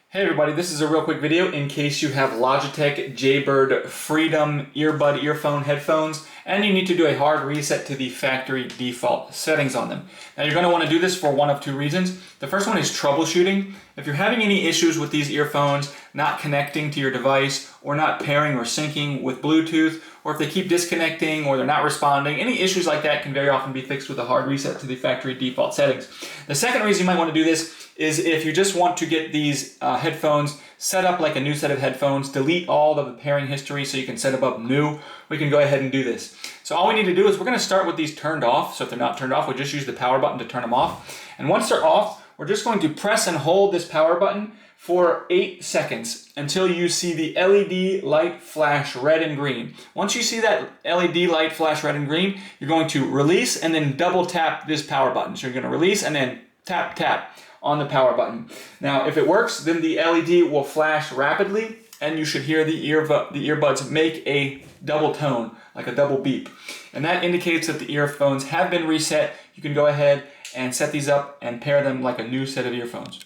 Hey everybody, this is a real quick video in case you have Logitech Jaybird FREEDOM earbud earphone headphones and you need to do a hard reset to the factory default settings on them. Now you're going to want to do this for one of two reasons. The first one is troubleshooting. If you're having any issues with these earphones not connecting to your device or not pairing or syncing with Bluetooth, or if they keep disconnecting or they're not responding, any issues like that can very often be fixed with a hard reset to the factory default settings. The second reason you might want to do this is if you just want to get these headphones set up like a new set of headphones, delete all of the pairing history so you can set them up new, we can go ahead and do this. So all we need to do is we're going to start with these turned off. So if they're not turned off, we'll just use the power button to turn them off. And once they're off, we're just going to press and hold this power button for 8 seconds until you see the LED light flash red and green. Once you see that LED light flash red and green, you're going to release and then double tap this power button. So you're going to release and then tap, tap on the power button. Now, if it works, then the LED will flash rapidly and you should hear the earbuds make a double tone, like a double beep. And that indicates that the earphones have been reset. You can go ahead and set these up and pair them like a new set of earphones.